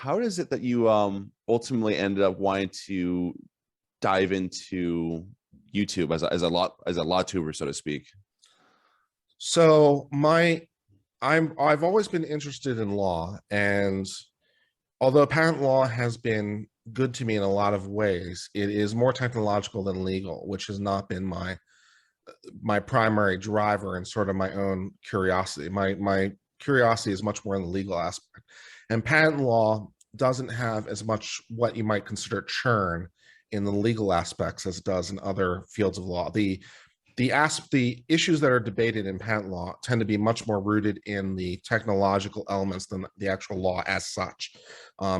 how is it that you ultimately ended up wanting to dive into YouTube as a law tuber, so to speak? So I've always been interested in law, and although patent law has been good to me in a lot of ways, it is more technological than legal, which has not been my primary driver and sort of my own curiosity. My curiosity is much more in the legal aspect, and patent law doesn't have as much what you might consider churn in the legal aspects as it does in other fields of law. The issues that are debated in patent law tend to be much more rooted in the technological elements than the actual law as such.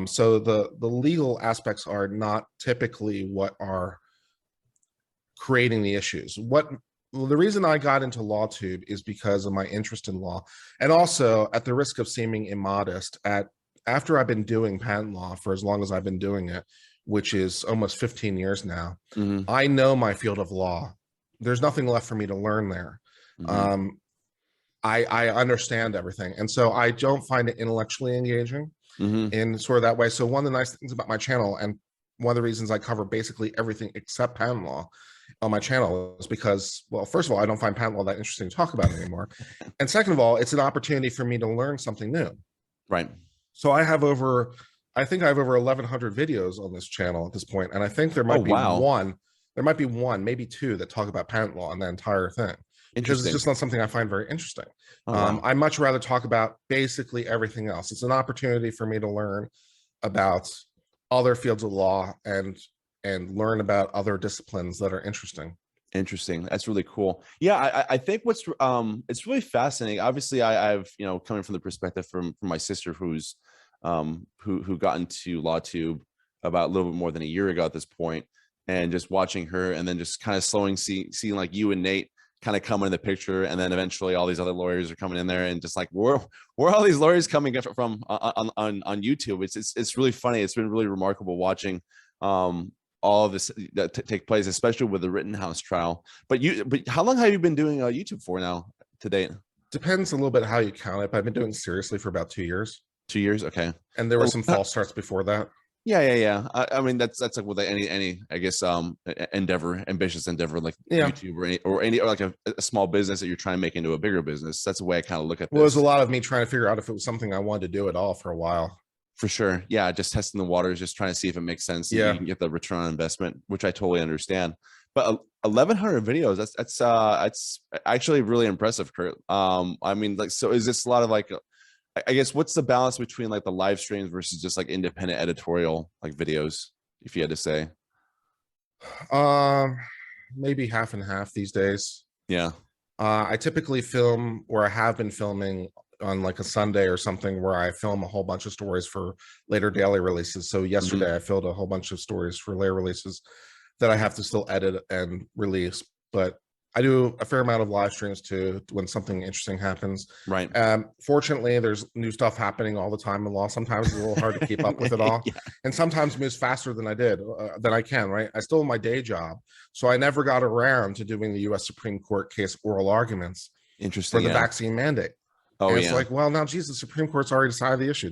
So the legal aspects are not typically what are creating the issues. The reason I got into LawTube is because of my interest in law, and also, at the risk of seeming immodest, after I've been doing patent law for as long as I've been doing it, which is almost 15 years now, I know my field of law. There's nothing left for me to learn there. I understand everything, and so I don't find it intellectually engaging in sort of that way. So one of the nice things about my channel, and one of the reasons I cover basically everything except patent law on my channel, is because, well, first of all, I don't find patent law that interesting to talk about anymore, and second of all, it's an opportunity for me to learn something new. Right. So I have over 1,100 videos on this channel at this point, and I think there might be one, maybe two that talk about patent law on the entire thing, because it's just not something I find very interesting. Wow. I much rather talk about basically everything else. It's an opportunity for me to learn about other fields of law and learn about other disciplines that are interesting. That's really cool. Yeah, I think it's really fascinating. Obviously, I've coming from the perspective from my sister who's who got into LawTube about a little bit more than a year ago at this point, and just watching her, and then just kind of seeing like you and Nate kind of come in the picture, and then eventually all these other lawyers are coming in there, and just like where all these lawyers coming from on YouTube. It's really funny. It's been really remarkable watching all of this that take place, especially with the Rittenhouse trial. But how long have you been doing YouTube for now to date? Depends a little bit how you count it, but I've been doing it seriously for about 2 years. 2 years, okay. And there were some false starts before that. Yeah. I mean, that's like with any I guess ambitious endeavor like YouTube or any like a small business that you're trying to make into a bigger business. That's the way I kind of look at this. Well, it was a lot of me trying to figure out if it was something I wanted to do at all for a while. For sure. Yeah, just testing the waters, just trying to see if it makes sense. Yeah, you can get the return on investment, which I totally understand. But 1,100 videos, that's actually really impressive, Kurt. I mean, like, so is this a lot of like, I guess, what's the balance between like the live streams versus just like independent editorial like videos, if you had to say? Maybe half and half these days. Yeah. I typically film, or I have been filming, on like a Sunday or something, where I film a whole bunch of stories for later daily releases. So yesterday I filmed a whole bunch of stories for later releases that I have to still edit and release. But I do a fair amount of live streams too when something interesting happens. Right. Fortunately, there's new stuff happening all the time in law. Sometimes it's a little hard to keep up with it all. And sometimes moves faster than I can, right? I still have my day job. So I never got around to doing the US Supreme Court case oral arguments for the vaccine mandate. Oh, and it's like, well, now, geez, the Supreme Court's already decided the issue.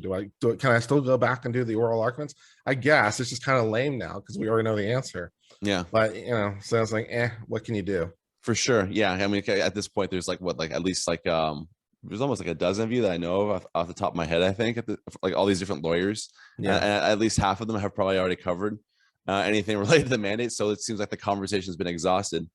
Can I still go back and do the oral arguments? I guess it's just kind of lame now because we already know the answer. Yeah. But, so it's like, what can you do? For sure. Yeah. I mean, at this point, there's like at least like there's almost like a dozen of you that I know of off the top of my head, I think, like all these different lawyers. Yeah. And at least half of them have probably already covered anything related to the mandate. So it seems like the conversation has been exhausted.